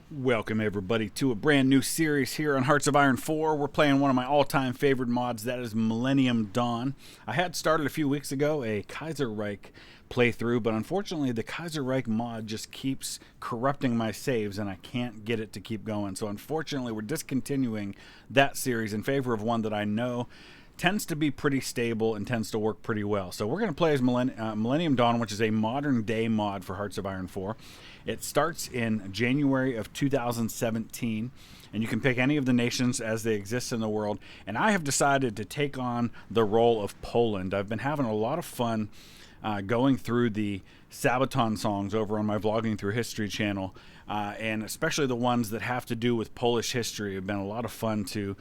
Welcome everybody to a brand new series here on Hearts of Iron 4. We're playing one of my all-time favorite mods, that is Millennium Dawn. I had started a few weeks ago a Kaiserreich playthrough, but unfortunately the Kaiserreich mod just keeps corrupting my saves and I can't get it to keep going. So unfortunately we're discontinuing that series in favor of one that I know tends to be pretty stable and tends to work pretty well. So we're going to play as Millennium Dawn, which is a modern day mod for Hearts of Iron 4. It starts in January of 2017, and you can pick any of the nations as they exist in the world. And I have decided to take on the role of Poland. I've been having a lot of fun going through the Sabaton songs over on my Vlogging Through History channel, and especially the ones that have to do with Polish history have been a lot of fun to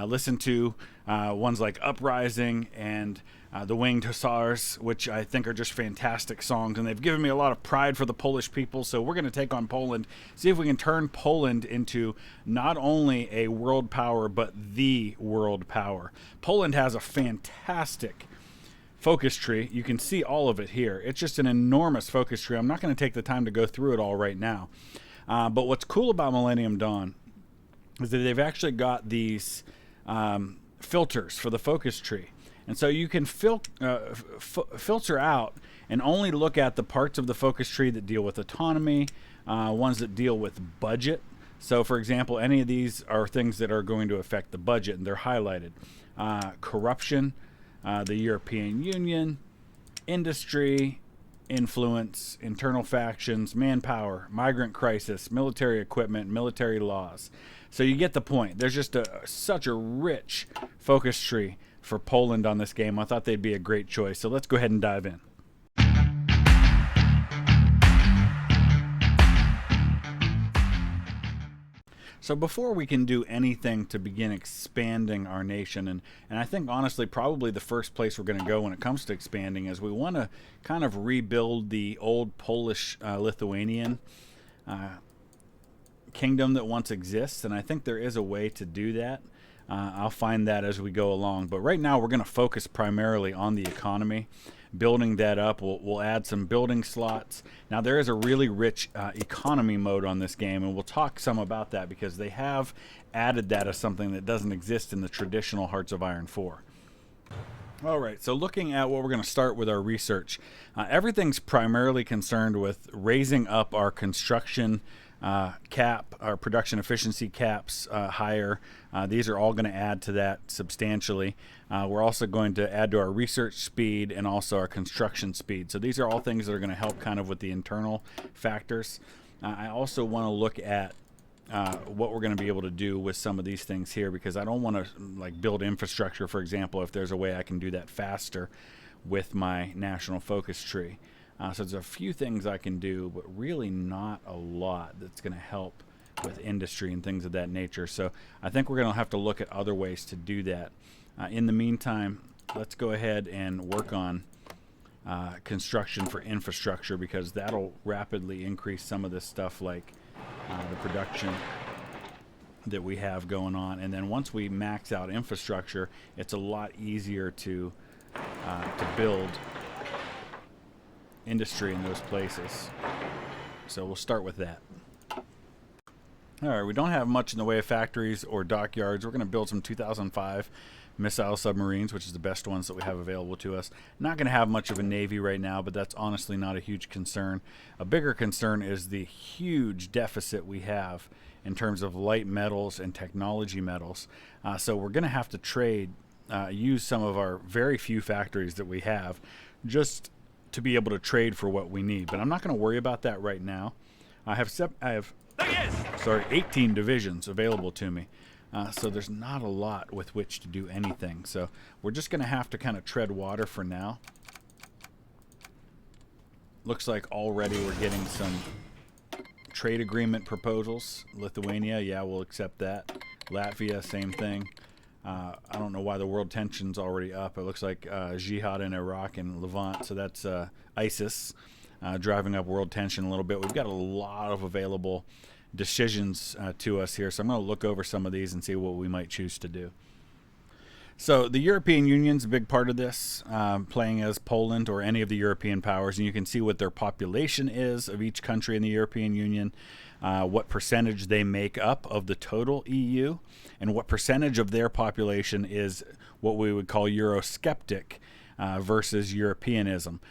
listen to. Ones like Uprising and the Winged Hussars, which I think are just fantastic songs, and they've given me a lot of pride for the Polish people. So we're going to take on Poland, see if we can turn Poland into not only a world power, but the world power. Poland has a fantastic focus tree. You can see all of it here. It's just an enormous focus tree. I'm not going to take the time to go through it all right now. But what's cool about Millennium Dawn is that they've actually got these filters for the focus tree. And so you can filter out and only look at the parts of the focus tree that deal with autonomy, ones that deal with budget. So for example, any of these are things that are going to affect the budget, and they're highlighted. Corruption, the European Union, industry, influence, internal factions, manpower, migrant crisis, military equipment, military laws. So you get the point. There's just such a rich focus tree for Poland on this game. I thought they'd be a great choice. So let's go ahead and dive in. So before we can do anything to begin expanding our nation, and I think honestly probably the first place we're going to go when it comes to expanding is we want to kind of rebuild the old Polish-Lithuanian kingdom that once exists, and I think there is a way to do that. I'll find that as we go along, but right now we're going to focus primarily on the economy, building that up. We'll add some building slots. Now there is a really rich economy mode on this game, and we'll talk some about that because they have added that as something that doesn't exist in the traditional Hearts of Iron 4. Alright, so looking at what we're going to start with our research. Everything's primarily concerned with raising up our construction cap, our production efficiency caps higher. These are all going to add to that substantially. We're also going to add to our research speed and also our construction speed. So these are all things that are going to help kind of with the internal factors. I also want to look at what we're going to be able to do with some of these things here, because I don't want to like build infrastructure, for example, if there's a way I can do that faster with my national focus tree. So there's a few things I can do, but really not a lot that's going to help with industry and things of that nature. So I think we're going to have to look at other ways to do that. In the meantime, let's go ahead and work on construction for infrastructure, because that'll rapidly increase some of this stuff like the production that we have going on. And then once we max out infrastructure, it's a lot easier to build industry in those places. So we'll start with that. Alright, we don't have much in the way of factories or dockyards. We're going to build some 2005 missile submarines, which is the best ones that we have available to us. Not going to have much of a navy right now, but that's honestly not a huge concern. A bigger concern is the huge deficit we have in terms of light metals and technology metals. So we're going to have to trade, use some of our very few factories that we have just to be able to trade for what we need. But I'm not going to worry about that right now. I have 18 divisions available to me. So there's not a lot with which to do anything. So we're just going to have to kind of tread water for now. Looks like already we're getting some trade agreement proposals. Lithuania, yeah, we'll accept that. Latvia, same thing. I don't know why the world tension's already up. It looks like jihad in Iraq and Levant, so that's ISIS driving up world tension a little bit. We've got a lot of available decisions to us here, so I'm going to look over some of these and see what we might choose to do. So the European Union's a big part of this, playing as Poland or any of the European powers, and you can see what their population is of each country in the European Union, what percentage they make up of the total EU, and what percentage of their population is what we would call Eurosceptic versus Europeanism.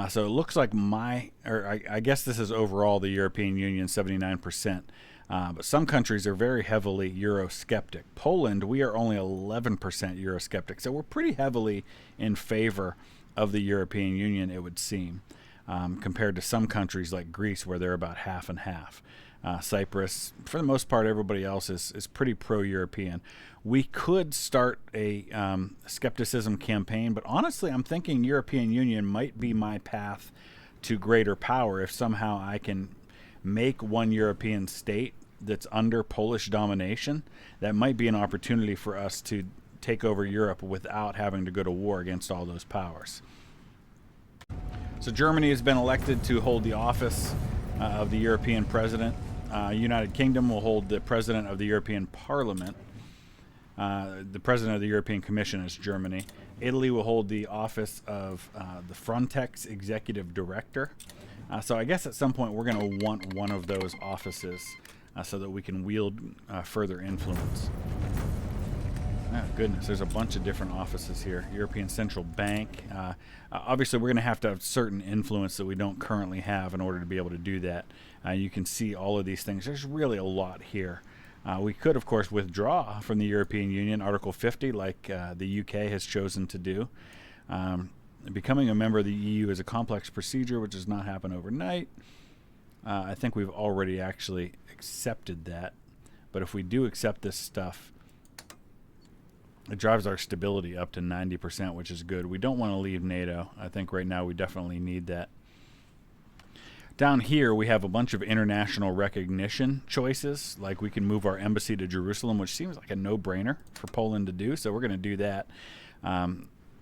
So it looks like I guess this is overall the European Union, 79%. But some countries are very heavily Eurosceptic. Poland, we are only 11% Eurosceptic. So we're pretty heavily in favor of the European Union, it would seem, compared to some countries like Greece, where they're about half and half. Cyprus, for the most part, everybody else is pretty pro-European. We could start a skepticism campaign, but honestly, I'm thinking European Union might be my path to greater power if somehow I can make one European state that's under Polish domination. That might be an opportunity for us to take over Europe without having to go to war against all those powers. So Germany has been elected to hold the office of the European president. United Kingdom will hold the president of the European Parliament. The president of the European Commission is Germany. Italy will hold the office of the Frontex executive director. So I guess at some point we're going to want one of those offices so that we can wield further influence. Oh, goodness, there's a bunch of different offices here. European Central Bank. Obviously, we're going to have certain influence that we don't currently have in order to be able to do that. You can see all of these things. There's really a lot here. We could, of course, withdraw from the European Union, Article 50, like the UK has chosen to do. Becoming a member of the EU is a complex procedure which does not happen overnight. I think we've already actually accepted that. But if we do accept this stuff, it drives our stability up to 90%, which is good. We don't want to leave NATO. I think right now we definitely need that. Down here, we have a bunch of international recognition choices. Like we can move our embassy to Jerusalem, which seems like a no-brainer for Poland to do. So we're going to do that.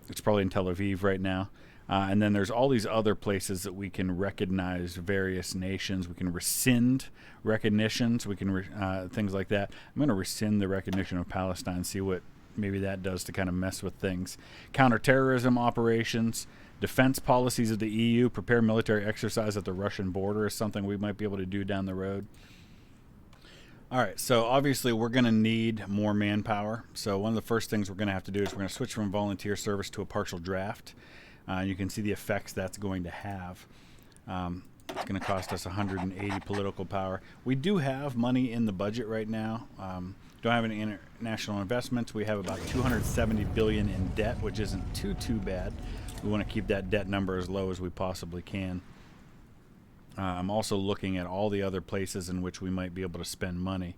It's probably in Tel Aviv right now. And then there's all these other places that we can recognize various nations. We can rescind recognitions. We can things like that. I'm going to rescind the recognition of Palestine, see what maybe that does to kind of mess with things. Counterterrorism operations, defense policies of the EU, prepare military exercise at the Russian border is something we might be able to do down the road. All right, so obviously we're going to need more manpower. So one of the first things we're going to have to do is we're going to switch from volunteer service to a partial draft. You can see the effects that's going to have. It's going to cost us 180 political power. We do have money in the budget right now. Don't have any international investments. We have about 270 billion in debt, which isn't too bad. We want to keep that debt number as low as we possibly can. I'm also looking at all the other places in which we might be able to spend money.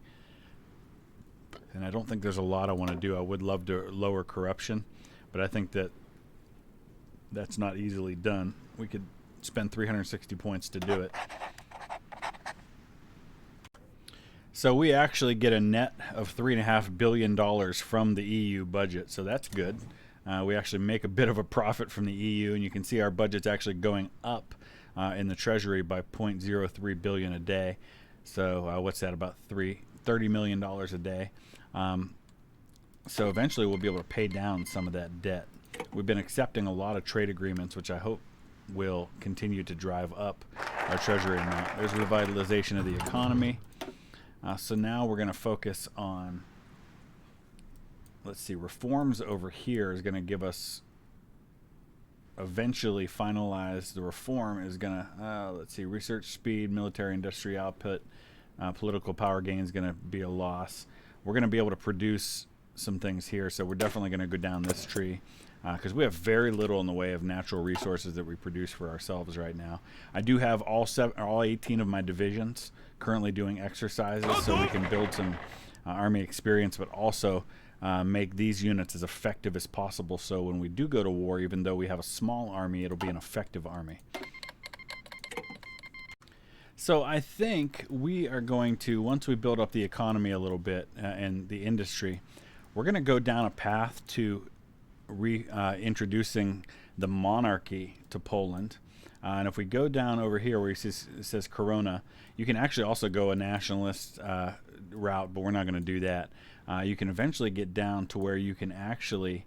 And I don't think there's a lot I want to do. I would love to lower corruption, but I think that that's not easily done. We could spend 360 points to do it. So we actually get a net of $3.5 billion from the EU budget, so that's good. We actually make a bit of a profit from the EU, and you can see our budget's actually going up in the Treasury by 0.03 billion a day. So what's that, about $30 million a day? So eventually we'll be able to pay down some of that debt. We've been accepting a lot of trade agreements, which I hope will continue to drive up our Treasury amount. There's revitalization of the economy. So now we're going to focus on, let's see, reforms over here is going to give us, eventually finalize the reform is going to, let's see, research speed, military industry output, political power gain is going to be a loss. We're going to be able to produce some things here, so we're definitely going to go down this tree because we have very little in the way of natural resources that we produce for ourselves right now. I do have all 18 of my divisions currently doing exercises, so we can build some army experience, but also make these units as effective as possible, so when we do go to war, even though we have a small army, it'll be an effective army. So I think we are going to, once we build up the economy a little bit and the industry, we're going to go down a path to introducing the monarchy to Poland. And if we go down over here where it says Corona, you can actually also go a nationalist route, but we're not going to do that. You can eventually get down to where you can actually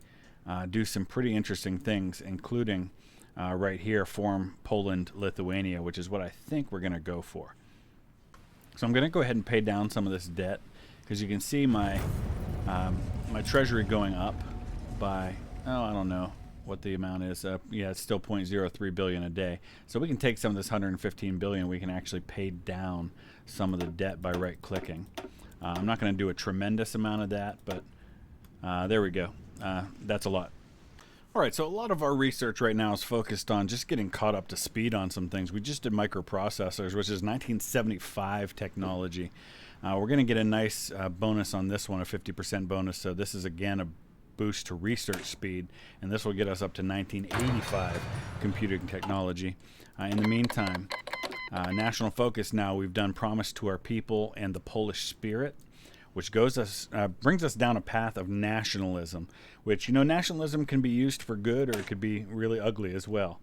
do some pretty interesting things, including right here, form Poland, Lithuania, which is what I think we're going to go for. So I'm going to go ahead and pay down some of this debt, because you can see my my treasury going up by, I don't know what the amount is. Yeah, it's still 0.03 billion a day. So we can take some of this 115 billion. We can actually pay down some of the debt by right-clicking. I'm not going to do a tremendous amount of that, but there we go. That's a lot. All right, so a lot of our research right now is focused on just getting caught up to speed on some things. We just did microprocessors, which is 1975 technology. We're going to get a nice bonus on this one, a 50% bonus. So this is, again, a boost to research speed, and this will get us up to 1985 computing technology. In the meantime, national focus now, we've done promise to our people and the Polish spirit, which brings us down a path of nationalism, which, nationalism can be used for good, or it could be really ugly as well.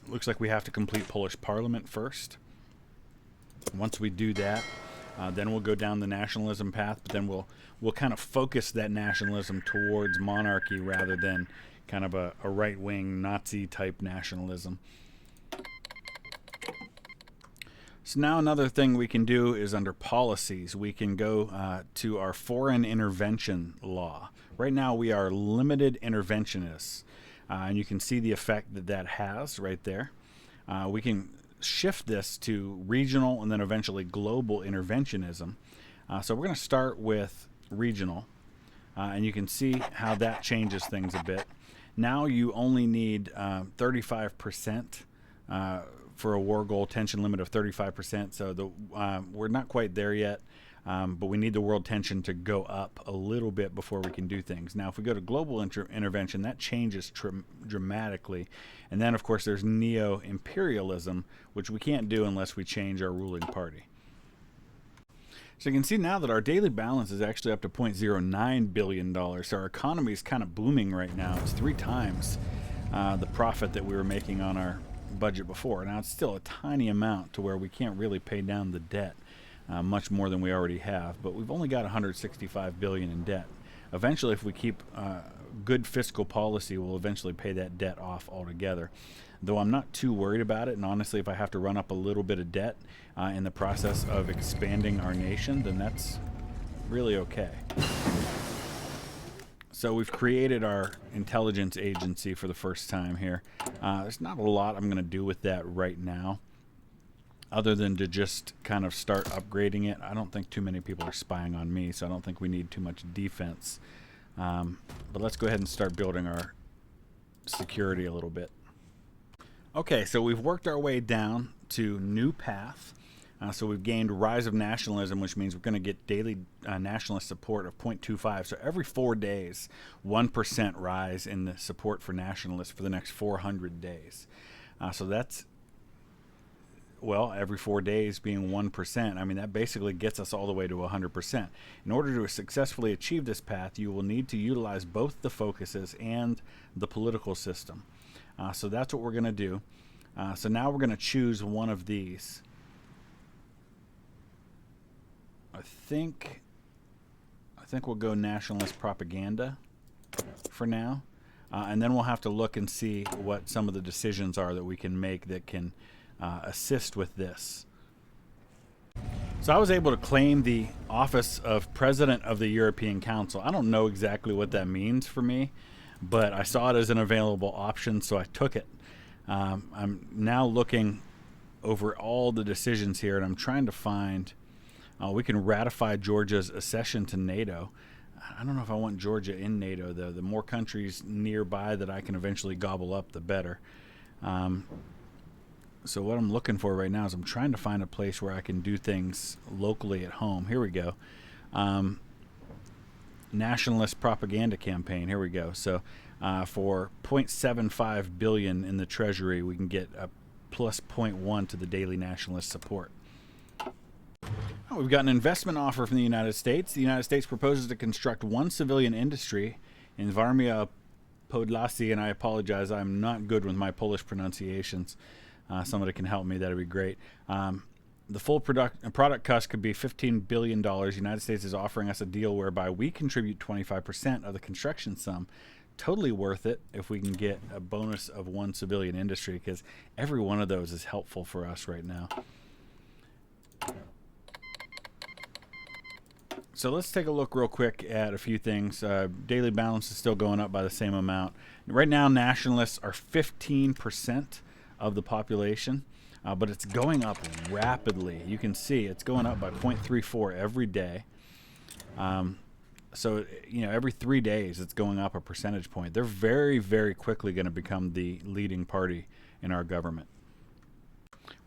Looks like we have to complete Polish Parliament first. Once we do that, then we'll go down the nationalism path, but then we'll kind of focus that nationalism towards monarchy rather than kind of a right-wing Nazi-type nationalism. So now another thing we can do is under policies. We can go to our foreign intervention law. Right now we are limited interventionists, and you can see the effect that that has right there. We can shift this to regional and then eventually global interventionism. So we're going to start with regional, and you can see how that changes things a bit. Now you only need 35% for a war goal tension limit of 35%. So we're not quite there yet, but we need the world tension to go up a little bit before we can do things. Now, if we go to global intervention, that changes dramatically. And then, of course, there's neo-imperialism, which we can't do unless we change our ruling party. So you can see now that our daily balance is actually up to $0.09 billion. So our economy is kind of booming right now. It's 3 times the profit that we were making on our budget before. Now, it's still a tiny amount to where we can't really pay down the debt much more than we already have, but we've only got 165 billion in debt. Eventually, if we keep good fiscal policy, we'll eventually pay that debt off altogether. Though I'm not too worried about it, and honestly, if I have to run up a little bit of debt in the process of expanding our nation, then that's really okay. So we've created our intelligence agency for the first time here. There's not a lot I'm going to do with that right now, other than to just kind of start upgrading it. I don't think too many people are spying on me, so I don't think we need too much defense. But let's go ahead and start building our security a little bit. Okay, so we've worked our way down to new path. So we've gained rise of nationalism, which means we're going to get daily nationalist support of 0.25. So every 4 days, 1% rise in the support for nationalists for the next 400 days. So that's, well, every 4 days being 1%. I mean, that basically gets us all the way to 100%. In order to successfully achieve this path, you will need to utilize both the focuses and the political system. So that's what we're going to do. So now we're going to choose one of these. I think we'll go nationalist propaganda for now, and then we'll have to look and see what some of the decisions are that we can make that can assist with this. So I was able to claim the office of President of the European Council. I don't know exactly what that means for me, but I saw it as an available option, so I took it. I'm now looking over all the decisions here, and I'm trying to find... we can ratify Georgia's accession to NATO. I don't know if I want Georgia in NATO, though. The more countries nearby that I can eventually gobble up, the better. So what I'm looking for right now is I'm trying to find a place where I can do things locally at home. Here we go. Nationalist propaganda campaign. Here we go. So for 0.75 billion in the Treasury, we can get a plus 0.1 to the daily nationalist support. We've got an investment offer from the United States. The United States proposes to construct one civilian industry in Warmia Podlasie, and I apologize, I'm not good with my Polish pronunciations. Somebody can help me, that'd be great. The full product cost could be $15 billion. The United States is offering us a deal whereby we contribute 25% of the construction sum. totally worth it if we can get a bonus of 1 civilian industry, because every one of those is helpful for us right now. So let's take a look real quick at a few things. Daily balance is still going up by the same amount. Right now, nationalists are 15% of the population, but it's going up rapidly. You can see it's going up by 0.34 every day. So, you know, every 3 days it's going up a percentage point. They're very, very quickly going to become the leading party in our government.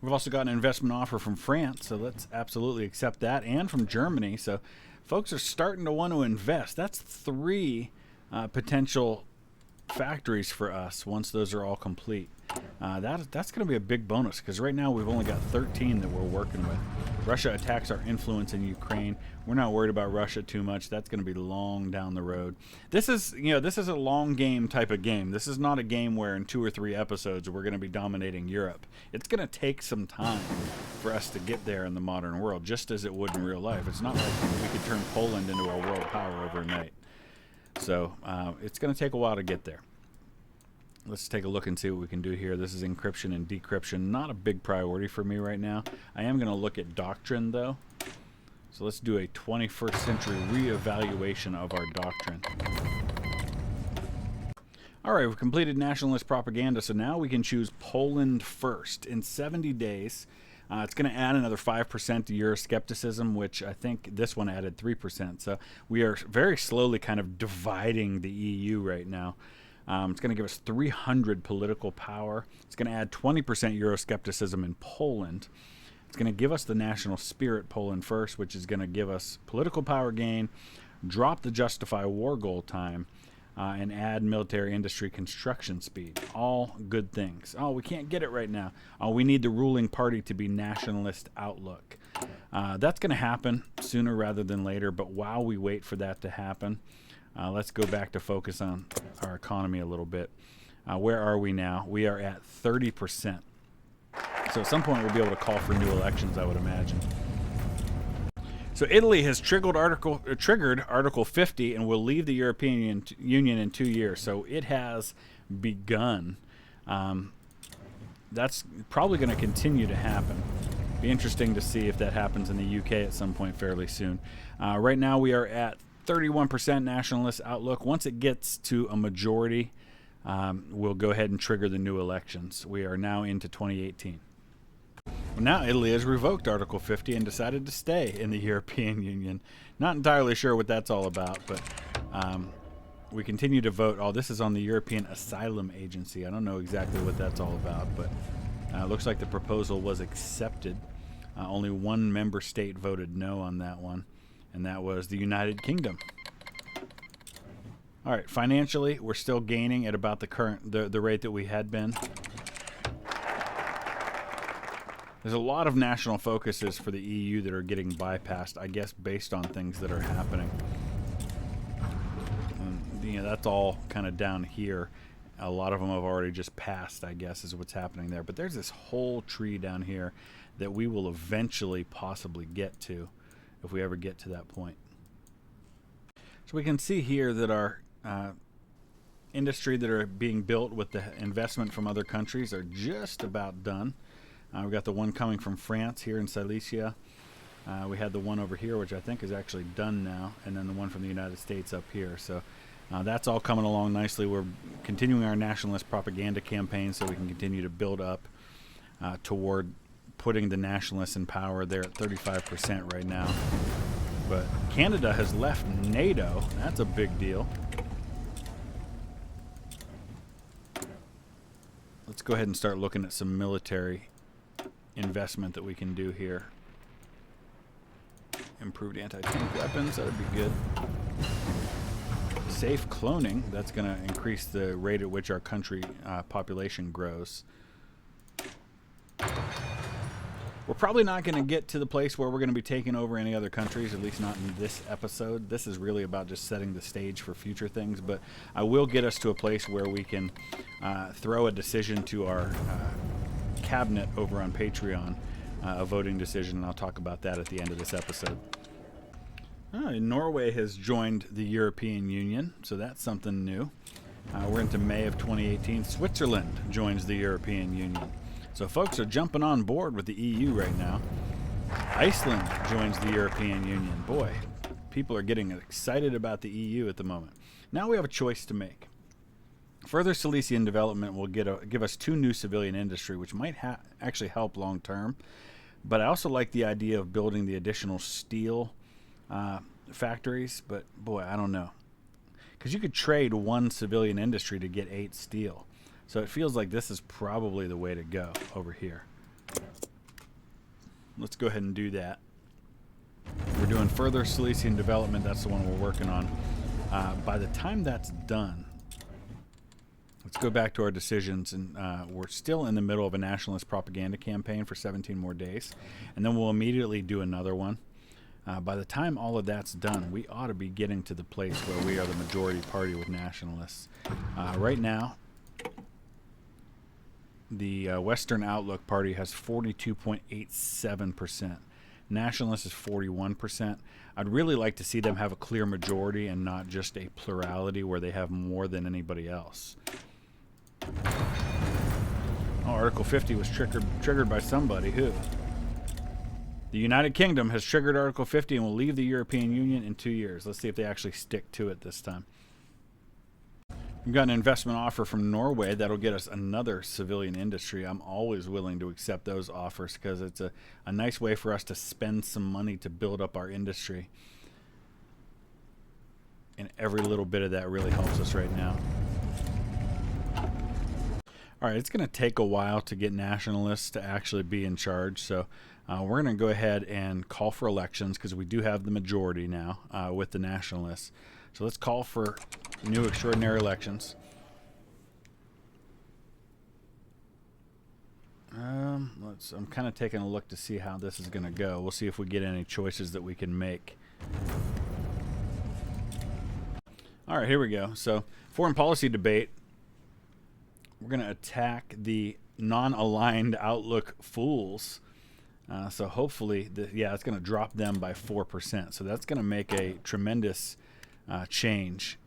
We've also got an investment offer from France, so let's absolutely accept that, and from Germany. So folks are starting to want to invest. That's 3 potential factories for us once those are all complete. That's going to be a big bonus, because right now we've only got 13 that we're working with. Russia attacks our influence in Ukraine. We're not worried about Russia too much. That's going to be long down the road. This is, you know, this is a long game type of game. This is not a game where in 2 or 3 episodes we're going to be dominating Europe. It's going to take some time for us to get there in the modern world, just as it would in real life. It's not like we could turn Poland into a world power overnight. So it's going to take a while to get there. Let's take a look and see what we can do here. This is encryption and decryption. Not a big priority for me right now. I am going to look at doctrine, though. So let's do a 21st century reevaluation of our doctrine. All right, we've completed nationalist propaganda, so now we can choose Poland first. In 70 days, it's going to add another 5% to Euroscepticism, which I think this one added 3%. So we are very slowly kind of dividing the EU right now. It's going to give us 300 political power. It's going to add 20% Euroscepticism in Poland. It's going to give us the national spirit, Poland first, which is going to give us political power gain, drop the justify war goal time, and add military industry construction speed. All good things. Oh, we can't get it right now. Oh, we need the ruling party to be nationalist outlook. That's going to happen sooner rather than later, but while we wait for that to happen, let's go back to focus on our economy a little bit. Where are we now? We are at 30%. So at some point we'll be able to call for new elections, I would imagine. So Italy has triggered Article 50 and will leave the European Union in 2 years. So it has begun. That's probably going to continue to happen. Be interesting to see if that happens in the UK at some point fairly soon. Right now we are at 31% nationalist outlook. Once it gets to a majority, we'll go ahead and trigger the new elections. We are now into 2018. Well, now Italy has revoked Article 50 and decided to stay in the European Union. Not entirely sure what that's all about, but we continue to vote. Oh, this is on the European Asylum Agency. I don't know exactly what that's all about, but it looks like the proposal was accepted. Only one member state voted no on that one, and that was the United Kingdom. All right, financially, we're still gaining at about the rate that we had been. There's a lot of national focuses for the EU that are getting bypassed, I guess, based on things that are happening. And, you know, that's all kind of down here. A lot of them have already just passed, I guess, is what's happening there. But there's this whole tree down here that we will eventually possibly get to, if we ever get to that point. So we can see here that our industry that are being built with the investment from other countries are just about done. We've got the one coming from France here in Silesia. We had the one over here, which I think is actually done now, and then the one from the United States up here. So that's all coming along nicely. We're continuing our nationalist propaganda campaign so we can continue to build up toward putting the nationalists in power. They're at 35% right now. But Canada has left NATO. That's a big deal. Let's go ahead and start looking at some military investment that we can do here. Improved anti-tank weapons, that would be good. Safe cloning, that's going to increase the rate at which our country population grows. We're probably not going to get to the place where we're going to be taking over any other countries, at least not in this episode. This is really about just setting the stage for future things, but I will get us to a place where we can throw a decision to our cabinet over on Patreon, a voting decision, and I'll talk about that at the end of this episode. Norway has joined the European Union, so that's something new. We're into May of 2018. Switzerland joins the European Union. So folks are jumping on board with the EU right now. Iceland joins the European Union. Boy, people are getting excited about the EU at the moment. Now we have a choice to make. Further Silesian development will give us 2 new civilian industry, which might actually help long term. But I also like the idea of building the additional steel factories. But boy, I don't know. Because you could trade 1 civilian industry to get 8 steel. So it feels like this is probably the way to go over here. Let's go ahead and do that. We're doing further Silesian development. That's the one we're working on. By the time that's done, let's go back to our decisions. And we're still in the middle of a nationalist propaganda campaign for 17 more days. And then we'll immediately do another one. By the time all of that's done, we ought to be getting to the place where we are the majority party with nationalists. Right now, the Western Outlook Party has 42.87%. Nationalists is 41%. I'd really like to see them have a clear majority and not just a plurality where they have more than anybody else. Oh, Article 50 was triggered by somebody. Who? The United Kingdom has triggered Article 50 and will leave the European Union in 2 years. Let's see if they actually stick to it this time. We've got an investment offer from Norway that'll get us another civilian industry. I'm always willing to accept those offers because it's a nice way for us to spend some money to build up our industry. And every little bit of that really helps us right now. All right, it's going to take a while to get nationalists to actually be in charge. So we're going to go ahead and call for elections because we do have the majority now with the nationalists. So let's call for new extraordinary elections. I'm kind of taking a look to see how this is going to go. We'll see if we get any choices that we can make. All right, here we go. So foreign policy debate. We're going to attack the non-aligned Outlook fools. So hopefully, it's going to drop them by 4%. So that's going to make a tremendous change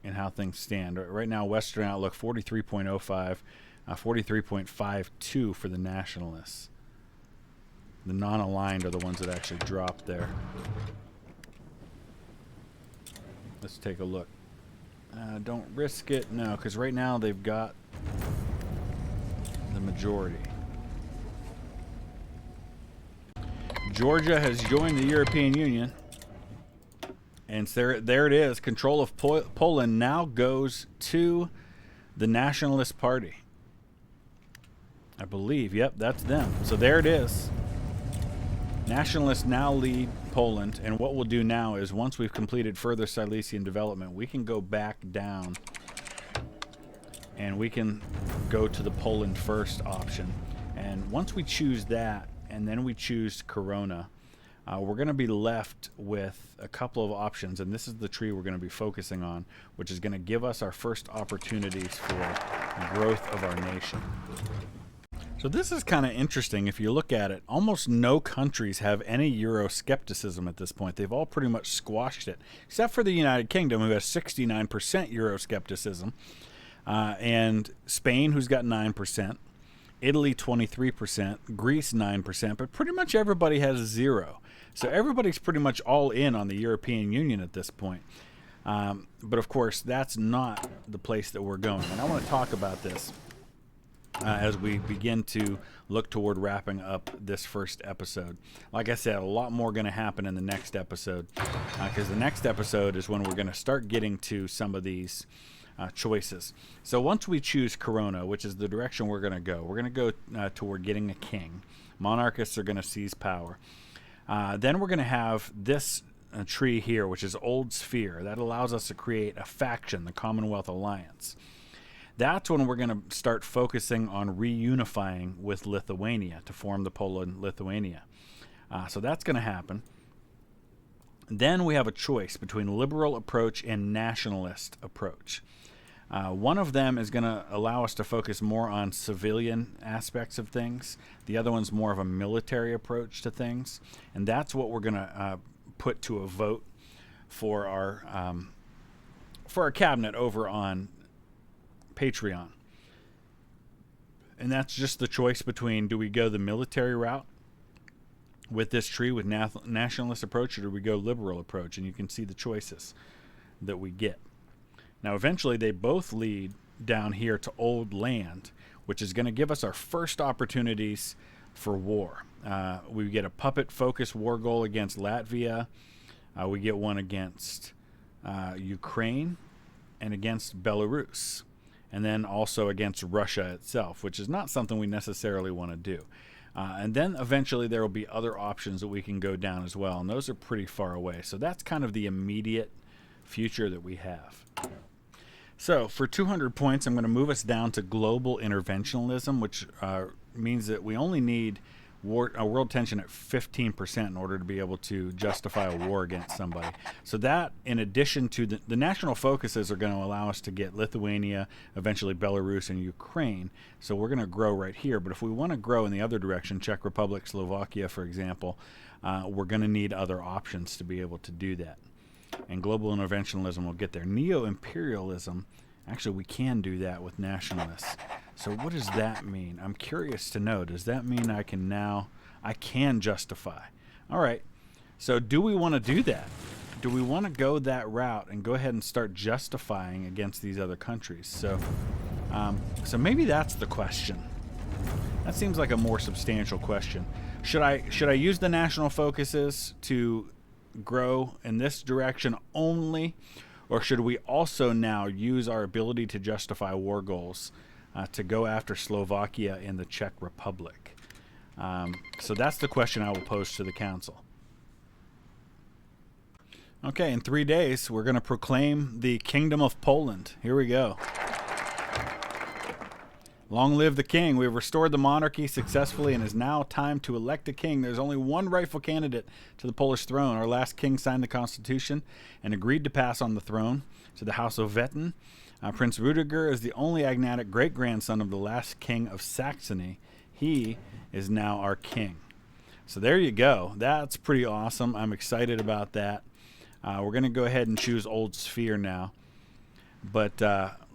in how things stand. Right now, Western Outlook 43.05, 43.52 for the nationalists. The non-aligned are the ones that actually dropped there. Let's take a look. Don't risk it. No, because right now they've got the majority. Georgia has joined the European Union. And there it is. Control of Poland now goes to the Nationalist Party. I believe. Yep, that's them. So there it is. Nationalists now lead Poland. And what we'll do now is once we've completed further Silesian development, we can go back down. And we can go to the Poland first option. And once we choose that, and then we choose Corona, we're going to be left with a couple of options, and this is the tree we're going to be focusing on, which is going to give us our first opportunities for growth of our nation. So this is kind of interesting if you look at it. Almost no countries have any Euroscepticism at this point. They've all pretty much squashed it, except for the United Kingdom, who has 69% Euroscepticism, and Spain, who's got 9%, Italy 23%, Greece 9%, but pretty much everybody has 0. So everybody's pretty much all in on the European Union at this point. But of course, that's not the place that we're going. And I want to talk about this as we begin to look toward wrapping up this first episode. Like I said, a lot more going to happen in the next episode, because the next episode is when we're going to start getting to some of these choices. So once we choose Corona, which is the direction we're going to go toward getting a king. Monarchists are going to seize power. Then we're going to have this tree here, which is Old Sphere. That allows us to create a faction, the Commonwealth Alliance. That's when we're going to start focusing on reunifying with Lithuania to form the Poland-Lithuania. So that's going to happen. Then we have a choice between liberal approach and nationalist approach. One of them is going to allow us to focus more on civilian aspects of things. The other one's more of a military approach to things. And that's what we're going to put to a vote for our cabinet over on Patreon. And that's just the choice between, do we go the military route with this tree with nationalist approach, or do we go liberal approach? And you can see the choices that we get. Now, eventually, they both lead down here to old land, which is going to give us our first opportunities for war. We get a puppet-focused war goal against Latvia. We get one against Ukraine and against Belarus, and then also against Russia itself, which is not something we necessarily want to do. And then eventually there will be other options that we can go down as well, and those are pretty far away. So that's kind of the immediate future that we have. So for 200 points, I'm going to move us down to global interventionism, which means that we only need world tension at 15% in order to be able to justify a war against somebody. So that, in addition to the national focuses, are going to allow us to get Lithuania, eventually Belarus, and Ukraine. So we're going to grow right here. But if we want to grow in the other direction, Czech Republic, Slovakia, for example, we're going to need other options to be able to do that. And global interventionism will get there. Neo-imperialism, actually we can do that with nationalists. So what does that mean? I'm curious to know. Does that mean I can justify? All right. So do we want to do that? Do we want to go that route and go ahead and start justifying against these other countries? So maybe that's the question. That seems like a more substantial question. Should I use the national focuses to grow in this direction only, or should we also now use our ability to justify war goals to go after Slovakia and the Czech Republic? So that's the question I will pose to the council. Okay, in 3 days we're going to proclaim the Kingdom of Poland. Here we go. Long live the king. We have restored the monarchy successfully, and it is now time to elect a king. There's only one rightful candidate to the Polish throne. Our last king signed the constitution and agreed to pass on the throne to the House of Wetten. Prince Rudiger is the only agnatic great-grandson of the last king of Saxony. He is now our king. So there you go. That's pretty awesome. I'm excited about that. We're going to go ahead and choose Old Sphere now. But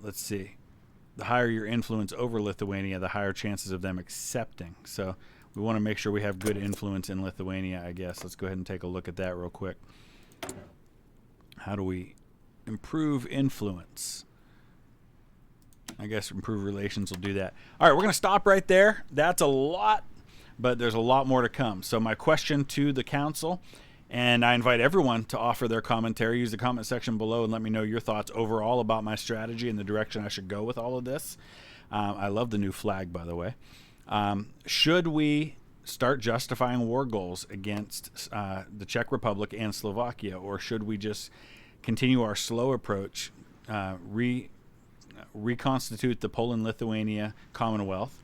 let's see. The higher your influence over Lithuania, the higher chances of them accepting. So we want to make sure we have good influence in Lithuania, I guess. Let's go ahead and take a look at that real quick. How do we improve influence? I guess improve relations will do that. All right, we're going to stop right there. That's a lot, but there's a lot more to come. So my question to the council, and I invite everyone to offer their commentary. Use the comment section below and let me know your thoughts overall about my strategy and the direction I should go with all of this. I love the new flag, by the way. Should we start justifying war goals against the Czech Republic and Slovakia, or should we just continue our slow approach, reconstitute the Poland-Lithuania Commonwealth,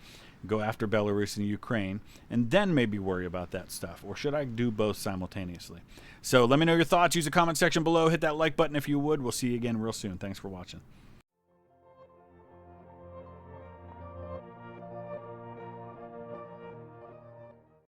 go after Belarus and Ukraine, and then maybe worry about that stuff? Or should I do both simultaneously? So let me know your thoughts. Use the comment section below. Hit that like button if you would. We'll see you again real soon. Thanks for watching.